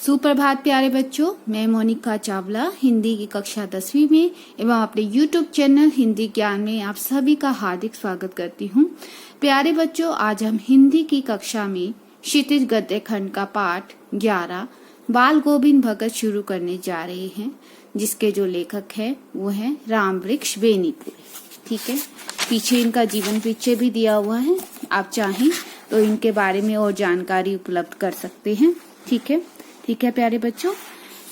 सुप्रभात प्यारे बच्चों, मैं मोनिका चावला हिंदी की कक्षा 10वीं में एवं अपने YouTube चैनल हिंदी ज्ञान में आप सभी का हार्दिक स्वागत करती हूँ। प्यारे बच्चों, आज हम हिंदी की कक्षा में क्षितिज गद्य खंड का पाठ 11 बाल गोविंद भगत शुरू करने जा रहे हैं, जिसके जो लेखक है वो है रामवृक्ष बेनीपुरी। ठीक है, पीछे इनका जीवन परिचय भी दिया हुआ है, आप चाहें तो इनके बारे में और जानकारी उपलब्ध कर सकते हैं। ठीक है प्यारे बच्चों,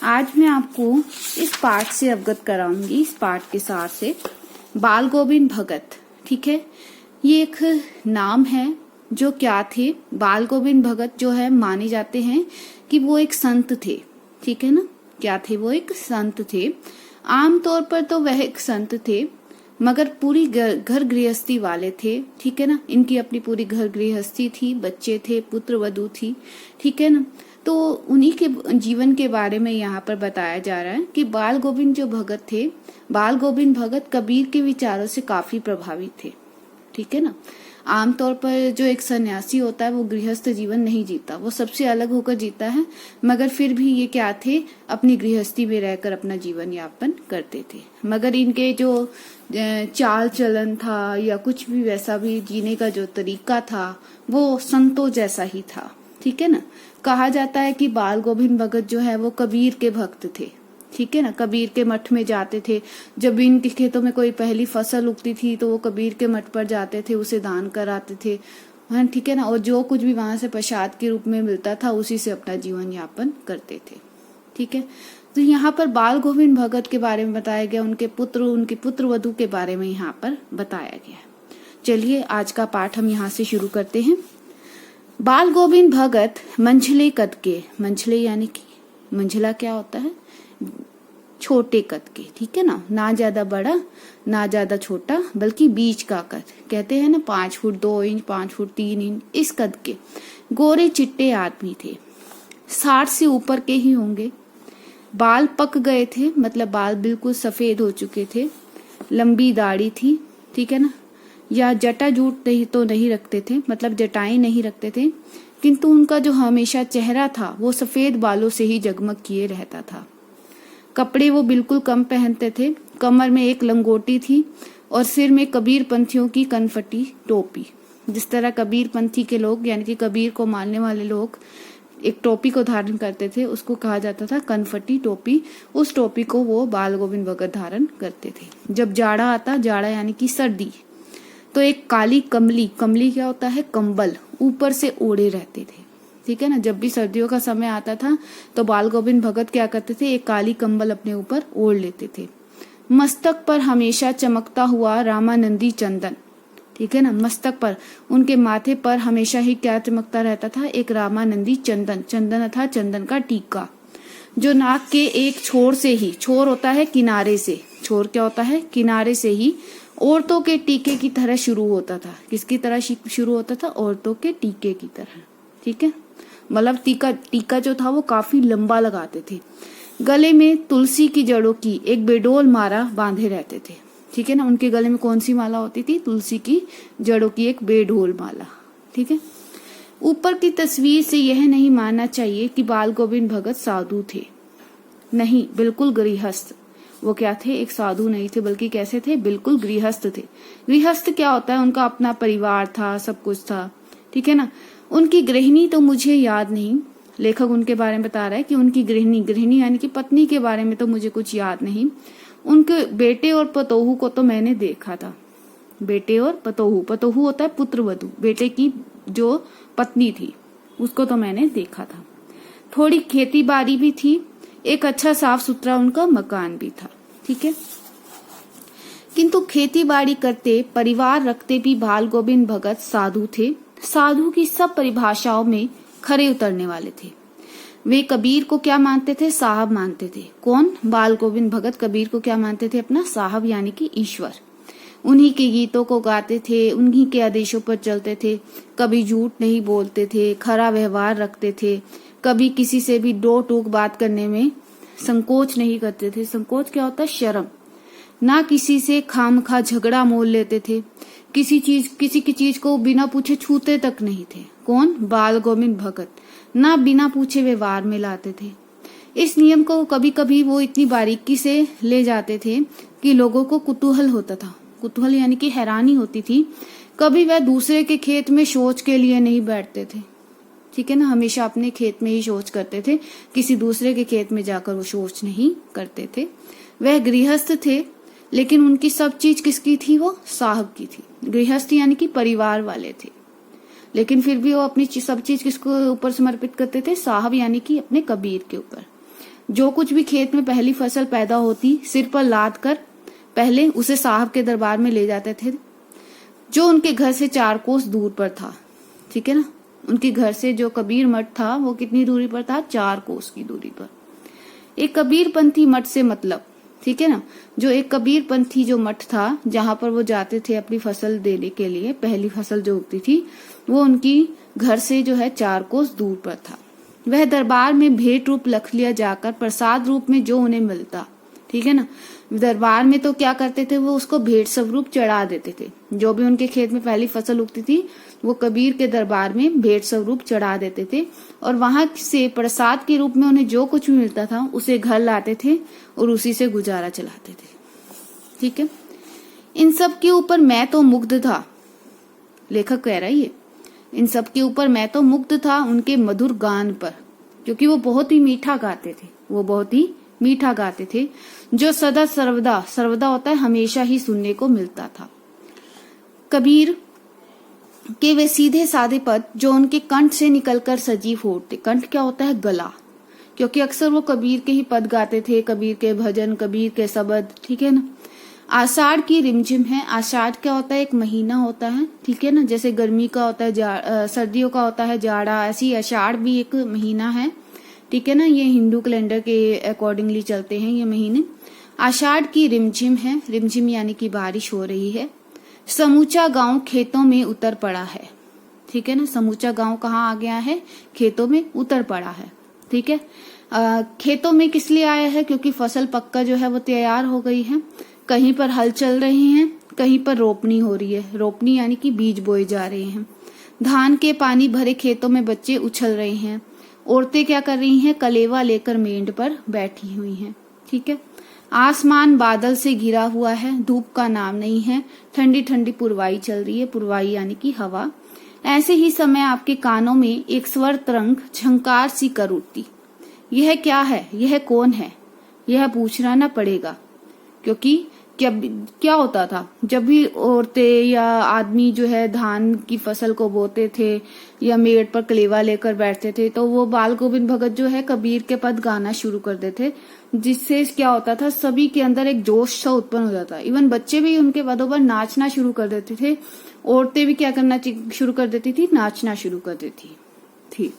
आज मैं आपको इस पाठ से अवगत कराऊंगी, इस पाठ के सार से। बाल गोविंद भगत, ठीक है, ये एक नाम है जो क्या थे। बाल गोविंद भगत जो है माने जाते हैं कि वो एक संत थे। ठीक है ना, क्या थे वो? एक संत थे। आमतौर पर तो वह एक संत थे, मगर पूरी घर गृहस्थी वाले थे। ठीक है ना, इनकी अपनी पूरी घर गृहस्थी थी, बच्चे थे, पुत्र वधू थी। ठीक है ना, तो उन्हीं के जीवन के बारे में यहाँ पर बताया जा रहा है कि बाल गोविंद जो भगत थे, बाल गोविंद भगत कबीर के विचारों से काफी प्रभावित थे। ठीक है ना, आमतौर पर जो एक सन्यासी होता है वो गृहस्थ जीवन नहीं जीता, वो सबसे अलग होकर जीता है, मगर फिर भी ये क्या थे, अपनी गृहस्थी में रहकर अपना जीवन यापन करते थे। मगर इनके जो चाल चलन था या कुछ भी वैसा भी जीने का जो तरीका था वो संतों जैसा ही था। ठीक है ना, कहा जाता है कि बाल गोविंद भगत जो है वो कबीर के भक्त थे। ठीक है ना, कबीर के मठ में जाते थे। जब इनके खेतों में कोई पहली फसल उगती थी तो वो कबीर के मठ पर जाते थे, उसे दान कराते थे। हाँ, ठीक है ना, और जो कुछ भी वहां से प्रसाद के रूप में मिलता था उसी से अपना जीवन यापन करते थे। ठीक है, तो यहाँ पर बाल गोविंद भगत के बारे में बताया गया, उनके पुत्र वधू के बारे में यहाँ पर बताया गया। चलिए आज का पाठ हम यहाँ से शुरू करते हैं। बाल गोविंद भगत मंझले कद के, मंझले यानी कि मंझला क्या होता है? छोटे कद के। ठीक है ना, ना ज्यादा बड़ा ना ज्यादा छोटा, बल्कि बीच का कद। कहते हैं ना 5 फुट 2 इंच 5 फुट 3 इंच, इस कद के गोरे चिट्टे आदमी थे। 60 से ऊपर के ही होंगे। बाल पक गए थे, मतलब बाल बिल्कुल सफेद हो चुके थे। लंबी दाढ़ी थी। ठीक है ना, या जटा जूट नहीं रखते थे, मतलब जटाएं नहीं रखते थे, किंतु उनका जो हमेशा चेहरा था वो सफेद बालों से ही जगमग किए रहता था। कपड़े वो बिल्कुल कम पहनते थे। कमर में एक लंगोटी थी और सिर में कबीर पंथियों की कनफटी टोपी। जिस तरह कबीर पंथी के लोग यानी कि कबीर को मानने वाले लोग एक टोपी को धारण करते थे, उसको कहा जाता था कनफटी टोपी। उस टोपी को वो बाल गोविंद भगत धारण करते थे। जब जाड़ा आता, जाड़ा यानी कि सर्दी, तो एक काली कमली, कमली क्या होता है? कंबल, ऊपर से ओढ़े रहते थे। ठीक है ना, जब भी सर्दियों का समय आता था तो बाल गोविंद भगत क्या करते थे? एक काली कंबल अपने ऊपर ओढ़ लेते थे। मस्तक पर हमेशा चमकता हुआ रामानंदी चंदन। ठीक है ना, मस्तक पर, उनके माथे पर हमेशा ही क्या चमकता रहता था? एक रामानंदी चंदन। चंदन था चंदन का टीका, जो नाक के एक छोर से ही, छोर होता है किनारे से, छोर क्या होता है? किनारे से ही औरतों के टीके की तरह शुरू होता था। किसकी तरह शुरू होता था? औरतों के टीके की तरह। ठीक है, मतलब टीका जो था वो काफी लंबा लगाते थे। गले में तुलसी की जड़ों की एक बेडोल माला बांधे रहते थे। ठीक है ना, उनके गले में कौन सी माला होती थी? तुलसी की जड़ों की एक बेडोल माला। ठीक है, ऊपर की तस्वीर से यह नहीं मानना चाहिए कि बाल गोविंद भगत साधु थे। नहीं, बिल्कुल गृहस्थ। वो क्या थे? एक साधु नहीं थे, बल्कि कैसे थे? बिल्कुल गृहस्थ थे। गृहस्थ क्या होता है? उनका अपना परिवार था, सब कुछ था। ठीक है ना, उनकी गृहिणी तो मुझे याद नहीं, लेखक उनके बारे में बता रहा है कि उनकी गृहिणी यानी कि पत्नी के बारे में तो मुझे कुछ याद नहीं। उनके बेटे और पतोहू को तो मैंने देखा था। बेटे और पतोहू, पतोहू होता है पुत्र वधू, बेटे की जो पत्नी थी उसको तो मैंने देखा था। थोड़ी खेती बाड़ी भी थी, एक अच्छा साफ सुथरा उनका मकान भी था। ठीक है, किंतु खेती बाड़ी करते, परिवार रखते भी बाल गोविंद भगत साधु थे। साधु की सब परिभाषाओं में खरे उतरने वाले थे। वे कबीर को क्या मानते थे? साहब मानते थे। कौन? बाल गोविंद भगत कबीर को क्या मानते थे? अपना साहब यानी कि ईश्वर। उन्हीं के गीतों को गाते थे, उन्हीं के आदेशों पर चलते थे। कभी झूठ नहीं बोलते थे, खरा व्यवहार रखते थे। कभी किसी से भी दो टूक बात करने में संकोच नहीं करते थे। संकोच क्या होता है? शर्म। ना किसी से खामखा झगड़ा मोल लेते थे। किसी की चीज को बिना पूछे छूते तक नहीं थे। कौन? बाल गोविंद भगत। ना बिना पूछे व्यवहार में लाते थे। इस नियम को कभी कभी वो इतनी बारीकी से ले जाते थे कि लोगों को कुतूहल होता था। कुतूहल यानी कि हैरानी होती थी। कभी वह दूसरे के खेत में शौच के लिए नहीं बैठते थे, ठीक है ना, हमेशा अपने खेत में ही शौच करते थे, किसी दूसरे के खेत में जाकर वो शौच नहीं करते थे। वह गृहस्थ थे, लेकिन उनकी सब चीज किसकी थी? वो साहब की थी। गृहस्थ यानी कि परिवार वाले थे, लेकिन फिर भी वो अपनी सब चीज किसको ऊपर समर्पित करते थे? साहब यानी कि अपने कबीर के ऊपर। जो कुछ भी खेत में पहली फसल पैदा होती, सिर पर लाद कर पहले उसे साहब के दरबार में ले जाते थे, जो उनके घर से 4 कोस दूर पर था, ठीक है ना। उनके घर से जो कबीर मठ था वो कितनी दूरी पर था? 4 कोस की दूरी पर। एक कबीरपंथी मठ से मतलब, ठीक है ना, जो एक कबीरपंथी जो मठ था जहां पर वो जाते थे अपनी फसल देने के लिए, पहली फसल जो उगती थी वो उनकी घर से जो है 4 कोस दूर पर था। वह दरबार में भेंट रूप रख लिया जाकर प्रसाद रूप में जो उन्हें मिलता, ठीक है ना, दरबार में तो क्या करते थे? वो उसको भेंट स्वरूप चढ़ा देते थे। जो भी उनके खेत में पहली फसल उगती थी वो कबीर के दरबार में भेंट स्वरूप चढ़ा देते थे, और वहां से प्रसाद के रूप में उन्हें जो कुछ भी मिलता था उसे घर लाते थे और उसी से गुजारा चलाते थे, ठीक है। इन सब के ऊपर मैं तो मुग्ध था, लेखक कह रहा है ये, इन सब के ऊपर मैं तो मुग्ध था उनके मधुर गान पर, क्योंकि वो बहुत ही मीठा गाते थे, वो बहुत ही मीठा गाते थे, जो सदा सर्वदा, सर्वदा होता है हमेशा ही सुनने को मिलता था। कबीर के वे सीधे साधे पद जो उनके कंठ से निकलकर सजीव होते। कंठ क्या होता है? गला, क्योंकि अक्सर वो कबीर के ही पद गाते थे, कबीर के भजन, कबीर के शब्द, ठीक है ना। आषाढ़ की रिमझिम है। आषाढ़ क्या होता है? एक महीना होता है, ठीक है ना, जैसे गर्मी का होता है सर्दियों का होता है जाड़ा, ऐसी आषाढ़ भी एक महीना है, ठीक है ना। ये हिंदू कैलेंडर के अकॉर्डिंगली चलते हैं ये महीने। आषाढ़ की रिमझिम है, रिमझिम यानी कि बारिश हो रही है। समूचा गांव खेतों में उतर पड़ा है, ठीक है ना। समूचा गांव कहाँ आ गया है? खेतों में उतर पड़ा है, ठीक है। खेतों में किस लिए आया है? क्योंकि फसल पक्का जो है वो तैयार हो गई है। कहीं पर हल चल रहे हैं, कहीं पर रोपनी हो रही है। रोपनी यानी कि बीज बोए जा रहे हैं। धान के पानी भरे खेतों में बच्चे उछल रहे हैं। औरतें क्या कर रही हैं? कलेवा लेकर मेंढ पर बैठी हुई हैं, ठीक है। आसमान बादल से घिरा हुआ है, धूप का नाम नहीं है, ठंडी ठंडी पुरवाई चल रही है, पुरवाई यानी कि हवा। ऐसे ही समय आपके कानों में एक स्वर तरंग झंकार सी कर उठती। यह क्या है? यह कौन है? यह पूछना न पड़ेगा, क्योंकि क्या होता था जब भी औरतें या आदमी जो है धान की फसल को बोते थे या मेड़ पर कलेवा लेकर बैठते थे, तो वो बाल गोविंद भगत जो है कबीर के पद गाना शुरू कर देते, जिससे क्या होता था? सभी के अंदर एक जोश सा उत्पन्न हो जाता। इवन बच्चे भी उनके पदों पर नाचना शुरू कर देते थे, औरतें भी क्या करना शुरू कर देती थी? नाचना शुरू कर देती थी।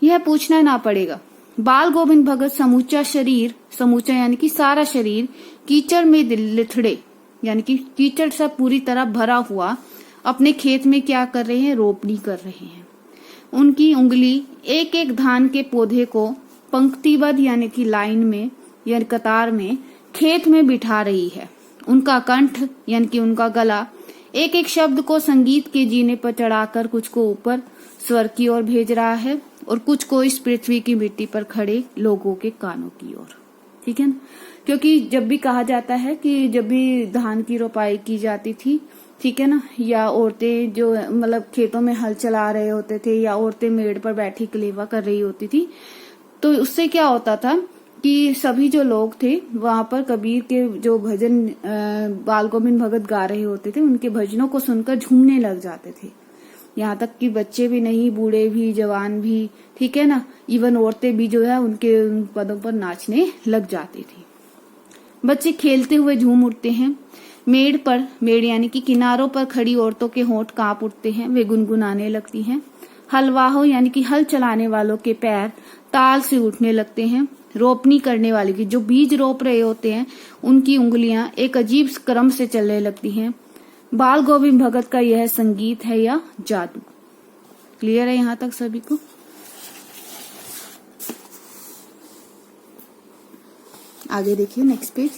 यह पूछना ना पड़ेगा। बाल गोविंद भगत समूचा शरीर, समूचा यानी कि सारा शरीर, कीचड़ में लिथड़े यानी कि कीचड़ से पूरी तरह भरा हुआ अपने खेत में क्या कर रहे हैं? रोपनी कर रहे हैं। उनकी उंगली एक एक धान के पौधे को पंक्तिबद्ध यानी कि लाइन में या कतार में खेत में बिठा रही है। उनका कंठ यानी कि उनका गला एक एक शब्द को संगीत के जीने पर चढ़ाकर कुछ को ऊपर स्वर की ओर भेज रहा है और कुछ को इस पृथ्वी की मिट्टी पर खड़े लोगों के कानों की ओर, ठीक है ना। क्योंकि जब भी कहा जाता है कि जब भी धान की रोपाई की जाती थी, ठीक है ना, या औरतें जो मतलब खेतों में हल चला रहे होते थे या औरतें मेड़ पर बैठी कलेवा कर रही होती थी, तो उससे क्या होता था कि सभी जो लोग थे वहां पर कबीर के जो भजन बाल गोविंद भगत गा रहे होते थे, उनके भजनों को सुनकर झूमने लग जाते थे। यहाँ तक कि बच्चे भी नहीं, बूढ़े भी, जवान भी, ठीक है ना, इवन औरतें भी जो है उनके पदों पर नाचने लग जाती थी। बच्चे खेलते हुए झूम उठते हैं। मेड़ पर, मेड़ यानी कि किनारों पर खड़ी औरतों के होंठ कांप उठते हैं, वे गुनगुनाने लगती हैं। हलवाहों यानी कि हल चलाने वालों के पैर ताल से उठने लगते हैं। रोपनी करने वाले की, जो बीज रोप रहे होते हैं, उनकी उंगलियां एक अजीब क्रम से चलने लगती हैं। बाल गोविंद भगत का यह संगीत है या जादू। क्लियर है यहाँ तक सभी को? आगे देखिए नेक्स्ट पेज।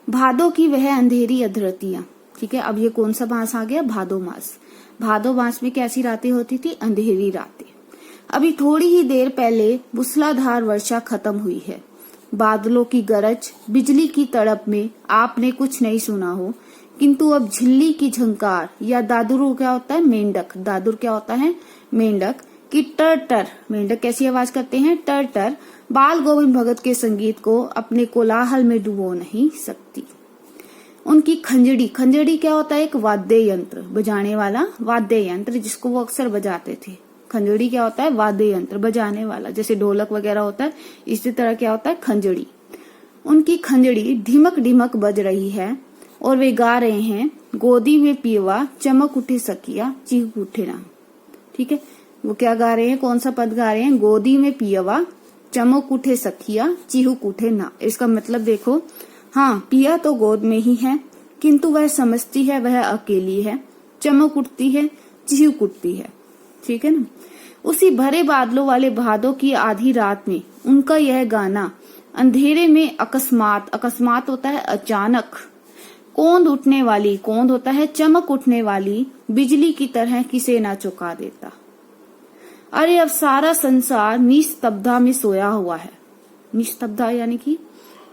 भादों की वह अंधेरी अधरतियां, ठीक है। अब ये कौन सा मास आ गया? भादो मास। भादो मास में कैसी रातें होती थी? अंधेरी रातें। अभी थोड़ी ही देर पहले मूसलाधार वर्षा खत्म हुई है। बादलों की गरज, बिजली की तड़प में आपने कुछ नहीं सुना हो, किंतु अब झिल्ली की झंकार या दादुरु क्या होता है? मेंढक। दादुर क्या होता है? मेंढक की टर टर। मेंढक कैसी आवाज करते हैं? टर टर। बाल गोविंद भगत के संगीत को अपने कोलाहल में डुबो नहीं सकती। उनकी खंजड़ी। खंजड़ी क्या होता है? एक वाद्य यंत्र, बजाने वाला वाद्य यंत्र जिसको वो अक्सर बजाते थे। खंजड़ी क्या होता है? वाद्य यंत्र, बजाने वाला, जैसे ढोलक वगैरह होता है, इसी तरह क्या होता है? खंजड़ी। उनकी खंजड़ी ढिमक ढिमक बज रही है और वे गा रहे हैं, गोदी में पियवा चमक उठे सकिया चीख उठे ना। ठीक है, वो क्या गा रहे हैं? कौन सा पद गा रहे हैं? गोदी में पियवा चमक उठे सखिया चिहुक उठे ना। इसका मतलब देखो, हाँ, पिया तो गोद में ही है, किंतु वह समझती है वह अकेली है, चमक उठती है, चिहुक उठती है। ठीक है ना। उसी भरे बादलों वाले भादों की आधी रात में उनका यह गाना अंधेरे में अकस्मात, अकस्मात होता है अचानक, कौंध उठने वाली, कौंध होता है चमक उठने वाली बिजली की तरह किसे ना चौंका देता। अरे अब सारा संसार निस्तब्धता में सोया हुआ है। निस्तब्धता यानी कि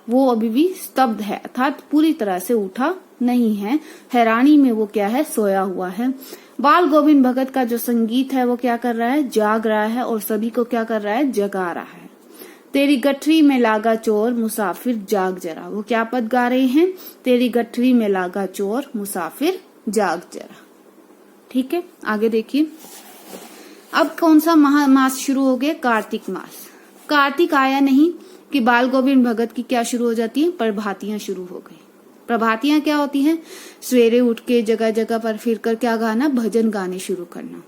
वो अभी भी स्तब्ध है, अर्थात पूरी तरह से उठा नहीं है। हैरानी में वो क्या है? सोया हुआ है। बाल गोविंद भगत का जो संगीत है वो क्या कर रहा है? जाग रहा है और सभी को क्या कर रहा है? जगा रहा है। तेरी गठरी में लागा चोर मुसाफिर जाग जरा। वो क्या पद गा रहे हैं? तेरी गठरी में लागा चोर मुसाफिर जाग जरा। ठीक है, आगे देखिए। अब कौन सा मास शुरू हो गया? कार्तिक मास। कार्तिक आया नहीं कि बाल गोविंद भगत की क्या शुरू हो जाती है? प्रभातियां शुरू हो गई। प्रभातियां क्या होती हैं? सवेरे उठ के जगह जगह पर फिरकर क्या गाना? भजन गाने शुरू करना,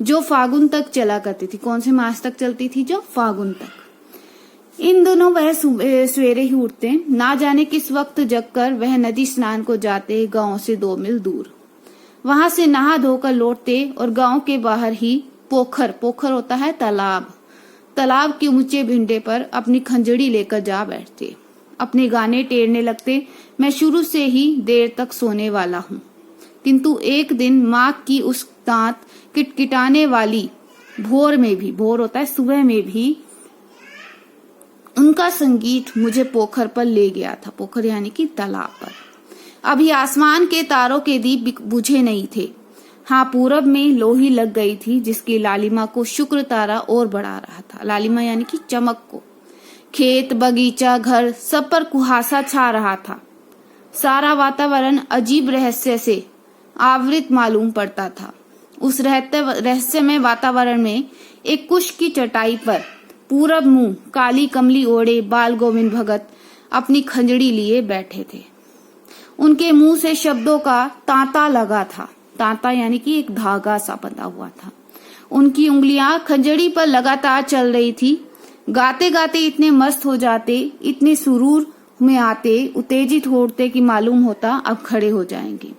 जो फागुन तक चला करती थी। कौन से मास तक चलती थी? जो फागुन तक। इन दोनों वह सवेरे ही उठते, ना जाने किस वक्त जगकर वह नदी स्नान को जाते, गांव से 2 मील दूर। वहां से नहा धोकर लौटते और गांव के बाहर ही पोखर, पोखर होता है तालाब, तालाब के ऊंचे भिंडे पर अपनी खंजड़ी लेकर जा बैठते, अपने गाने टेरने लगते। मैं शुरू से ही देर तक सोने वाला हूँ, किंतु एक दिन माँ की उस दांत किटकिटाने वाली भोर में भी, भोर होता है सुबह में भी, उनका संगीत मुझे पोखर पर ले गया था। पोखर यानी कि तालाब पर। अभी आसमान के तारों के दीप बुझे नहीं थे। हाँ, पूरब में लोही लग गई थी जिसकी लालिमा को शुक्र तारा और बढ़ा रहा था। लालिमा यानी कि चमक को। खेत, बगीचा, घर, सब पर कुहासा छा रहा था। सारा वातावरण अजीब रहस्य से आवृत मालूम पड़ता था। उस रहस्यमय वातावरण में एक कुश की चटाई पर पूरब मुंह काली कमली ओढ़े बाल गोविंद भगत अपनी खंजड़ी लिए बैठे थे। उनके मुंह से शब्दों का तांता लगा था। तांता यानी कि एक धागा सा बंधा हुआ था। उनकी उंगलियां खंजड़ी पर लगातार चल रही थी। गाते गाते इतने मस्त हो जाते, इतने सुरूर में आते, उत्तेजित होते कि मालूम होता अब खड़े हो जाएंगे।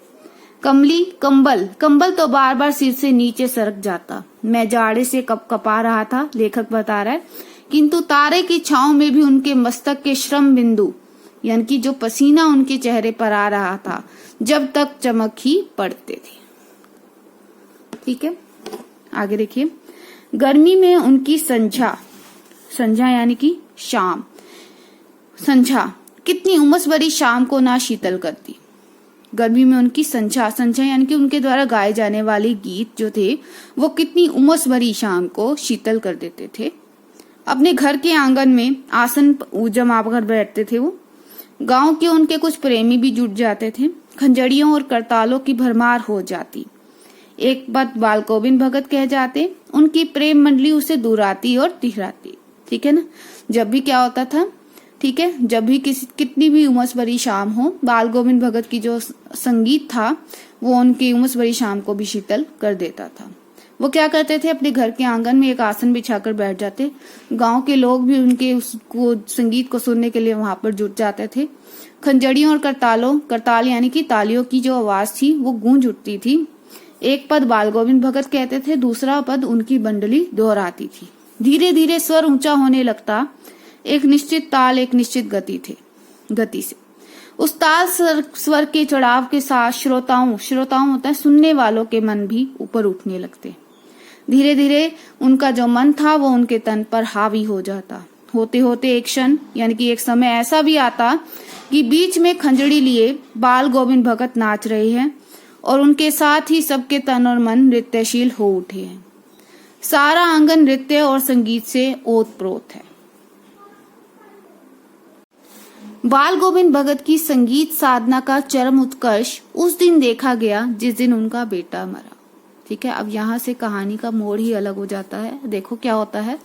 कमली, कंबल, कंबल तो बार बार सिर से नीचे सरक जाता। मैं जाड़े से कपा रहा था, लेखक बता रहा है, किंतु तारे की छांव में भी उनके मस्तक के श्रम बिंदु यानी कि जो पसीना उनके चेहरे पर आ रहा था, जब तक चमक ही पड़ते थे। ठीक है, आगे देखिए। गर्मी में उनकी संझा, संझा यानी कि शाम, संझा कितनी उमस भरी शाम को ना शीतल करती। गर्मी में उनकी संझा, संझा यानी कि उनके द्वारा गाए जाने वाले गीत जो थे वो कितनी उमस भरी शाम को शीतल कर देते थे। अपने घर के आंगन में आसन जमा कर बैठते थे वो। गांव के उनके कुछ प्रेमी भी जुट जाते थे। खंजड़ियों और करतालों की भरमार हो जाती। एक बात बाल गोविंद भगत कह जाते, उनकी प्रेम मंडली उसे दुराती और तिहराती। ठीक है ना। जब भी क्या होता था, ठीक है, जब भी कितनी भी उमस भरी शाम हो, बाल गोविंद भगत की जो संगीत था वो उनकी उमस भरी शाम को भी शीतल कर देता था। वो क्या करते थे, अपने घर के आंगन में एक आसन बिछाकर बैठ जाते। गांव के लोग भी उनके उसको संगीत को सुनने के लिए वहां पर जुट जाते थे। खंजड़ियों और करतालों, करताल यानी कि तालियों की जो आवाज थी वो गूंज उठती थी। एक पद बाल गोविंद भगत कहते थे, दूसरा पद उनकी बंडली दोहराती थी। धीरे धीरे स्वर ऊंचा होने लगता। एक निश्चित ताल, एक निश्चित गति से उस ताल स्वर के चढ़ाव के साथ श्रोताओं होता है सुनने वालों के मन भी ऊपर उठने लगते। धीरे धीरे उनका जो मन था वो उनके तन पर हावी हो जाता। होते होते एक क्षण यानी कि एक समय ऐसा भी आता कि बीच में खंजड़ी लिए बाल गोविंद भगत नाच रहे हैं और उनके साथ ही सबके तन और मन नृत्यशील हो उठे हैं। सारा आंगन नृत्य और संगीत से ओतप्रोत है। बाल गोविंद भगत की संगीत साधना का चरम उत्कर्ष उस दिन देखा गया जिस दिन उनका बेटा मरा। ठीक है, अब यहाँ से कहानी का मोड़ ही अलग हो जाता है। देखो क्या होता है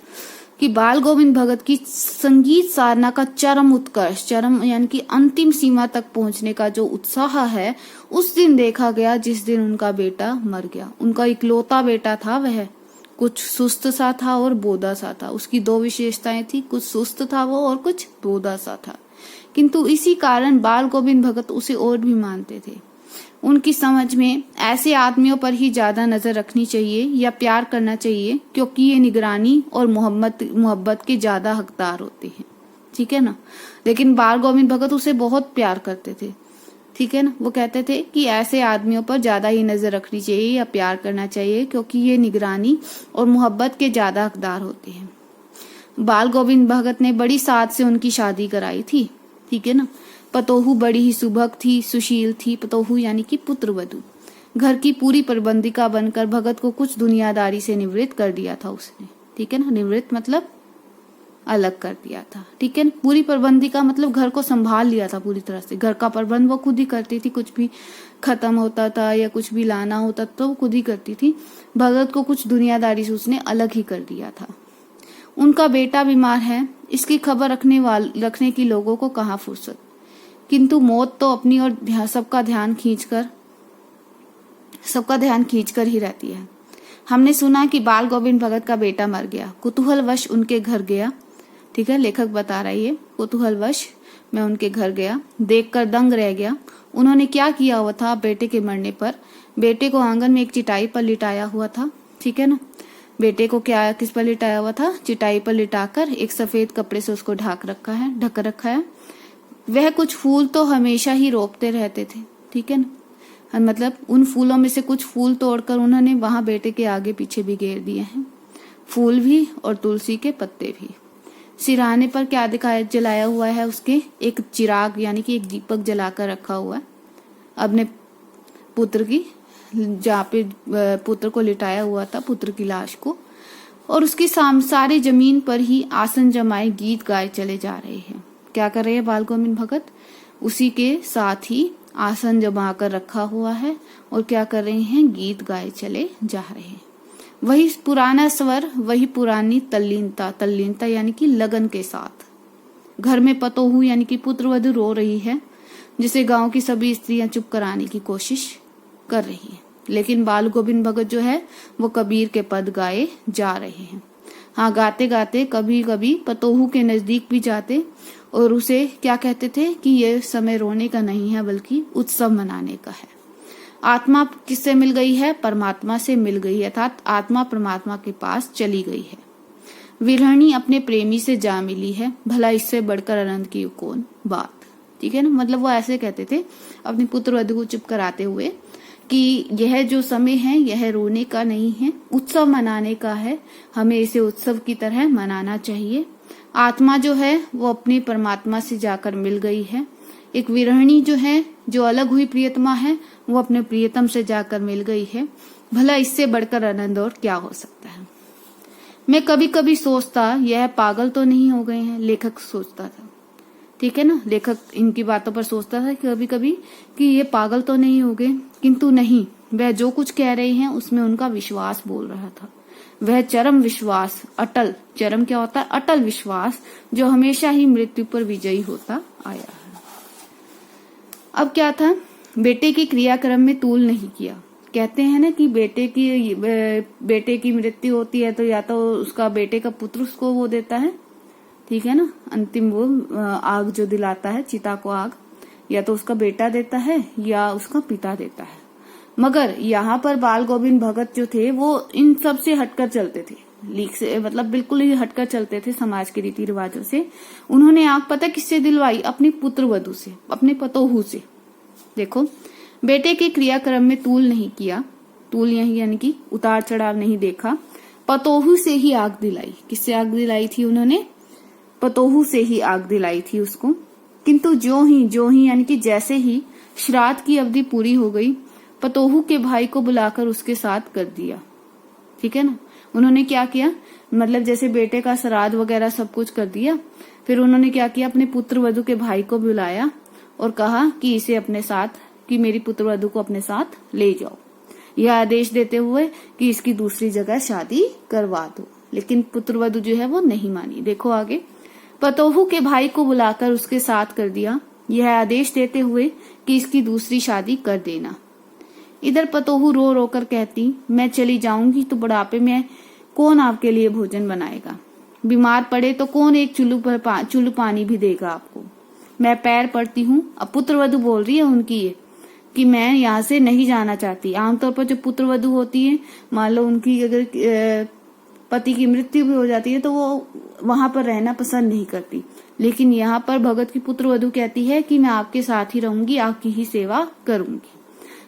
कि बाल गोविंद भगत की संगीत साधना का चरम उत्कर्ष, चरम यानी कि अंतिम सीमा तक पहुंचने का जो उत्साह है उस दिन देखा गया जिस दिन उनका बेटा मर गया। उनका इकलौता बेटा था, वह कुछ सुस्त सा था और बोधा सा था। उसकी दो विशेषताएं थी, कुछ सुस्त था वो और कुछ बोधा सा था। किंतु इसी कारण बाल गोविंद भगत उसे और भी मानते थे। उनकी समझ में ऐसे आदमियों पर ही ज्यादा नजर रखनी चाहिए या प्यार करना चाहिए क्योंकि ये निगरानी और मोहब्बत के ज्यादा हकदार होते हैं। ठीक है ना। लेकिन बाल गोविंद भगत उसे बहुत प्यार करते थे। ठीक है ना। वो कहते थे कि ऐसे आदमियों पर ज्यादा ही नजर रखनी चाहिए या प्यार करना चाहिए क्योंकि ये निगरानी और मोहब्बत के ज्यादा हकदार होते हैं। बाल गोविंद भगत ने बड़ी साथ से उनकी शादी कराई थी। ठीक है ना। पतोहू बड़ी ही सुभग थी, सुशील थी। पतोहू यानी कि पुत्र वधू। घर की पूरी प्रबंधिका बनकर भगत को कुछ दुनियादारी से निवृत्त कर दिया था उसने। ठीक है ना। निवृत्त मतलब अलग कर दिया था। ठीक है ना। पूरी प्रबंधिका मतलब घर को संभाल लिया था पूरी तरह से। घर का प्रबंध वो खुद ही करती थी। कुछ भी खत्म होता था या कुछ भी लाना होता तो वो खुद ही करती थी। भगत को कुछ दुनियादारी से उसने अलग ही कर दिया था। उनका बेटा बीमार है, इसकी खबर रखने की लोगों को कहाँ फुर्सत। किंतु मौत तो अपनी और सबका ध्यान खींचकर ही रहती है। हमने सुना कि बाल गोविंद भगत का बेटा मर गया। कुतूहलवश उनके घर गया। ठीक है, लेखक बता रही है। कुतूहलवश मैं उनके घर गया, देखकर दंग रह गया। उन्होंने क्या किया हुआ था बेटे के मरने पर। बेटे को आंगन में एक चिटाई पर लिटाया हुआ था। ठीक है ना। बेटे को किस पर लिटाया हुआ था? चिटाई पर लिटाकर एक सफेद कपड़े से उसको ढक रखा है। वह कुछ फूल तो हमेशा ही रोपते रहते थे। ठीक है ना। मतलब उन फूलों में से कुछ फूल तोड़कर उन्होंने वहां बेटे के आगे पीछे भी घेर दिए हैं। फूल भी और तुलसी के पत्ते भी। सिरहाने पर क्या जलाया हुआ है उसके? एक चिराग यानी कि एक दीपक जलाकर रखा हुआ है अपने पुत्र की, जहाँ पे पुत्र को लिटाया हुआ था, पुत्र की लाश को। और उसकी सारी जमीन पर ही आसन जमाए गीत गाए चले जा रहे हैं। क्या कर रहे हैं बाल गोविंद भगत? उसी के साथ ही आसन जमा कर रखा हुआ है और क्या कर रहे हैं? गीत गाए चले जा रहे हैं। वही पुराना स्वर, वही पुरानी तल्लीनता यानी कि लगन के साथ। घर में पतोहू यानी कि पुत्रवधू रो रही है, जिसे गांव की सभी स्त्रियां चुप कराने की कोशिश कर रही है। लेकिन बाल गोविंद भगत जो है वो कबीर के पद गाए जा रहे हैं। हाँ, गाते गाते कभी कभी पतोहू के नजदीक भी जाते और उसे क्या कहते थे कि ये समय रोने का नहीं है बल्कि उत्सव मनाने का है। आत्मा किससे मिल गई है? परमात्मा से मिल गई है, अर्थात आत्मा परमात्मा के पास चली गई है। विरहणी अपने प्रेमी से जा मिली है, भला इससे बढ़कर आनंद की कौन बात। ठीक है ना। मतलब वो ऐसे कहते थे अपने पुत्र वधू को चुप कराते हुए कि यह जो समय है यह रोने का नहीं है, उत्सव मनाने का है। हमें इसे उत्सव की तरह मनाना चाहिए। आत्मा जो है वो अपने परमात्मा से जाकर मिल गई है। एक विरहणी जो है, जो अलग हुई प्रियतमा है, वो अपने प्रियतम से जाकर मिल गई है। भला इससे बढ़कर आनंद और क्या हो सकता है। मैं कभी कभी सोचता यह पागल तो नहीं हो गए हैं, लेखक सोचता था। ठीक है ना। लेखक इनकी बातों पर सोचता था कभी कभी कि ये पागल तो नहीं हो गए, किंतु नहीं, वह जो कुछ कह रहे हैं उसमें उनका विश्वास बोल रहा था। वह चरम विश्वास, अटल, चरम क्या होता है? अटल विश्वास, जो हमेशा ही मृत्यु पर विजयी होता आया है। अब क्या था? बेटे की क्रियाक्रम में तूल नहीं किया। कहते हैं ना कि बेटे की मृत्यु होती है तो या तो उसका बेटे का पुत्र उसको वो देता है। ठीक है ना। अंतिम वो आग जो दिलाता है, चिता को आग, या तो उसका बेटा देता है या उसका पिता देता है। मगर यहाँ पर बाल गोविंद भगत जो थे वो इन सब से हटकर चलते थे, लीक से मतलब बिल्कुल ही हटकर चलते थे समाज के रीति रिवाजों से। उन्होंने आंख पता किससे दिलवाई? अपनी पुत्र वधू से, अपने पतोहू से। देखो, बेटे के क्रियाक्रम में तूल नहीं किया, तूल यही यानी कि उतार चढ़ाव नहीं देखा, पतोहू से ही आग दिलाई। किससे आग दिलाई थी उन्होंने? पतोहू से ही आग दिलाई थी उसको। किंतु जो ही यानी कि जैसे ही श्राद्ध की अवधि पूरी हो गई, पतोहू के भाई को बुलाकर उसके साथ कर दिया। ठीक है ना। उन्होंने क्या किया, मतलब जैसे बेटे का श्राद्ध वगैरह सब कुछ कर दिया, फिर उन्होंने क्या किया, अपने पुत्र वधू के भाई को बुलाया और कहा कि इसे अपने साथ, कि मेरी पुत्र वधू को अपने साथ ले जाओ, यह आदेश देते हुए कि इसकी दूसरी जगह शादी करवा दो। लेकिन पुत्र वधू जो है वो नहीं मानी। देखो आगे, पतोहू के भाई को बुलाकर उसके साथ कर दिया, यह आदेश देते हुए कि इसकी दूसरी शादी कर देना। इधर पतोहू रो रो कर कहती, मैं चली जाऊंगी तो बुढ़ापे में कौन आपके लिए भोजन बनाएगा? बीमार पड़े तो कौन एक चुल्लू पानी भी देगा आपको? मैं पैर पड़ती हूँ। अब पुत्र वधू बोल रही है उनकी ये कि मैं यहाँ से नहीं जाना चाहती। आमतौर पर जो पुत्र वधू होती है, मान लो उनकी अगर पति की मृत्यु भी हो जाती है तो वो वहां पर रहना पसंद नहीं करती। लेकिन यहाँ पर भगत की पुत्र वधू कहती है कि मैं आपके साथ ही रहूंगी, आपकी ही सेवा करूंगी।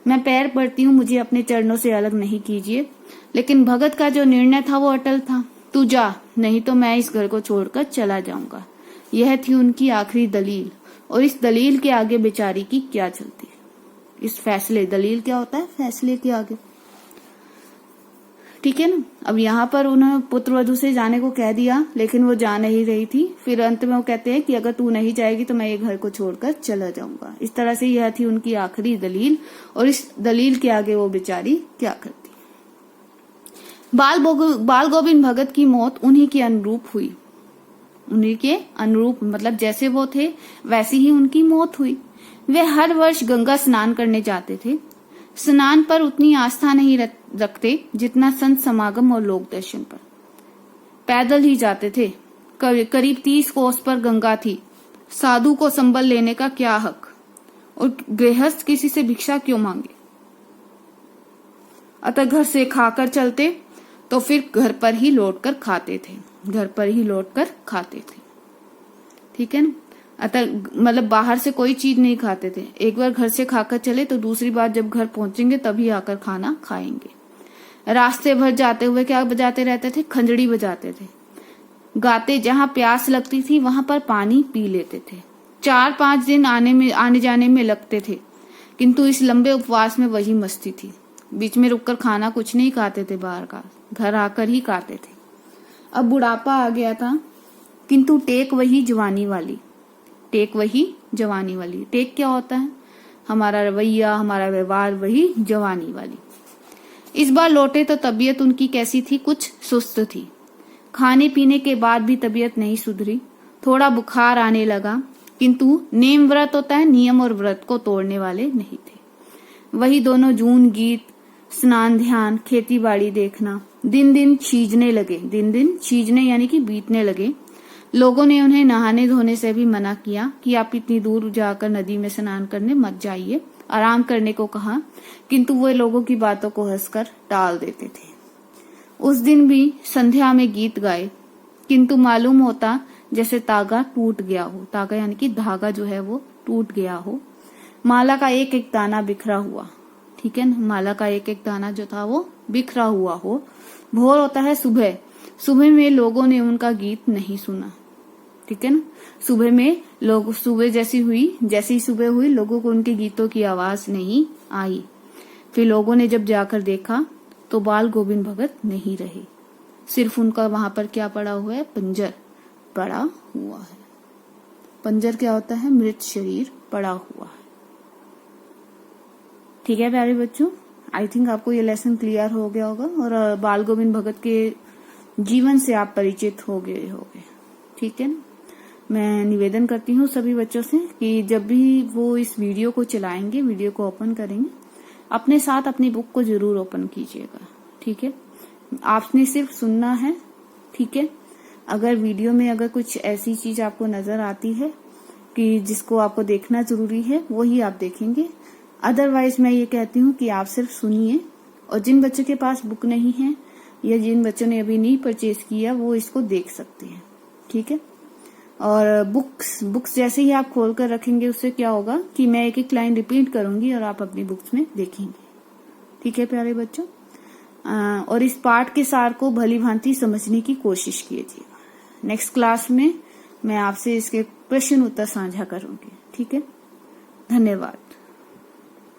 मैं पैर पड़ती हूँ, मुझे अपने चरणों से अलग नहीं कीजिए। लेकिन भगत का जो निर्णय था वो अटल था, तू जा, नहीं तो मैं इस घर को छोड़कर चला जाऊंगा। यह थी उनकी आखिरी दलील। और इस दलील के आगे बेचारी की क्या चलती है? इस फैसले, दलील क्या होता है? फैसले के आगे। ठीक है ना। अब यहाँ पर उन्होंने पुत्र वधू से जाने को कह दिया, लेकिन वो जा नहीं रही थी। फिर अंत में वो कहते हैं कि अगर तू नहीं जाएगी तो मैं ये घर को छोड़कर चला जाऊंगा। इस तरह से यह थी उनकी आखिरी दलील। और इस दलील के आगे वो बेचारी क्या करती। बाल गोविंद भगत की मौत उन्हीं के अनुरूप हुई। उन्हीं के अनुरूप मतलब जैसे वो थे वैसी ही उनकी मौत हुई। वे हर वर्ष गंगा स्नान करने जाते थे। स्नान पर उतनी आस्था नहीं रखते जितना संत समागम और लोक दर्शन पर। पैदल ही जाते थे। करीब 30 कोस पर गंगा थी। साधु को संबल लेने का क्या हक? और गृहस्थ किसी से भिक्षा क्यों मांगे? अतः घर से खाकर चलते तो फिर घर पर ही लौटकर खाते थे। घर पर ही लौटकर खाते थे। ठीक है ना। अतः मतलब बाहर से कोई चीज नहीं खाते थे। एक बार घर से खाकर चले तो दूसरी बार जब घर पहुंचेंगे तभी आकर खाना खाएंगे। रास्ते भर जाते हुए क्या बजाते रहते थे? खंजड़ी बजाते थे। गाते, जहां प्यास लगती थी वहां पर पानी पी लेते थे। 4-5 दिन आने जाने में लगते थे, किंतु इस लंबे उपवास में वही मस्ती थी। बीच में रुककर खाना कुछ नहीं खाते थे बाहर का, घर आकर ही खाते थे। अब बुढ़ापा आ गया था, किंतु टेक वही जवानी वाली। टेक वही जवानी वाली। टेक क्या होता है? हमारा रवैया, हमारा व्यवहार वही जवानी वाली। इस बार लौटे तो तबीयत उनकी कैसी थी? कुछ सुस्त थी। खाने पीने के बाद भी तबीयत नहीं सुधरी। थोड़ा बुखार आने लगा, किंतु नेम व्रत होता है, नियम और व्रत को तोड़ने वाले नहीं थे। वही दोनों जून गीत, स्नान, ध्यान, खेती बाड़ी देखना दिन दिन छीजने लगे। दिन दिन छीजने यानी कि बीतने लगे। लोगों ने उन्हें नहाने धोने से भी मना किया कि आप इतनी दूर जाकर नदी में स्नान करने मत जाइए, आराम करने को कहा, किंतु वे लोगों की बातों को हंसकर टाल देते थे। उस दिन भी संध्या में गीत गाए, किंतु मालूम होता जैसे तागा टूट गया हो। तागा यानी कि धागा जो है वो टूट गया हो। माला का एक एक दाना बिखरा हुआ। ठीक है ना। माला का एक एक दाना जो था वो बिखरा हुआ हो। भोर होता है सुबह। सुबह में लोगों ने उनका गीत नहीं सुना। ठीक है ना। सुबह में लोग, सुबह जैसी सुबह हुई, लोगों को उनके गीतों की आवाज नहीं आई। फिर लोगों ने जब जाकर देखा तो बाल गोविंद भगत नहीं रहे। सिर्फ उनका वहां पर क्या पड़ा हुआ है? पंजर पड़ा हुआ है। पंजर क्या होता है? मृत शरीर पड़ा हुआ है। ठीक है प्यारे बच्चों, आई थिंक आपको ये लेसन क्लियर हो गया होगा और बाल गोविंद भगत के जीवन से आप परिचित हो गए होंगे। ठीक है ना। मैं निवेदन करती हूँ सभी बच्चों से कि जब भी वो इस वीडियो को चलाएंगे, वीडियो को ओपन करेंगे, अपने साथ अपनी बुक को जरूर ओपन कीजिएगा। ठीक है। आपने सिर्फ सुनना है। ठीक है। अगर वीडियो में अगर कुछ ऐसी चीज आपको नजर आती है कि जिसको आपको देखना जरूरी है, वही आप देखेंगे। अदरवाइज मैं ये कहती हूँ कि आप सिर्फ सुनिए, और जिन बच्चों के पास बुक नहीं है या जिन बच्चों ने अभी नहीं परचेज किया वो इसको देख सकते हैं, ठीक है। और बुक्स जैसे ही आप खोल कर रखेंगे उससे क्या होगा कि मैं एक एक लाइन रिपीट करूंगी और आप अपनी बुक्स में देखेंगे, ठीक है प्यारे बच्चों। और इस पाठ के सार को भली भांति समझने की कोशिश कीजिएगा। नेक्स्ट क्लास में मैं आपसे इसके प्रश्न उत्तर साझा करूंगी, ठीक है। धन्यवाद।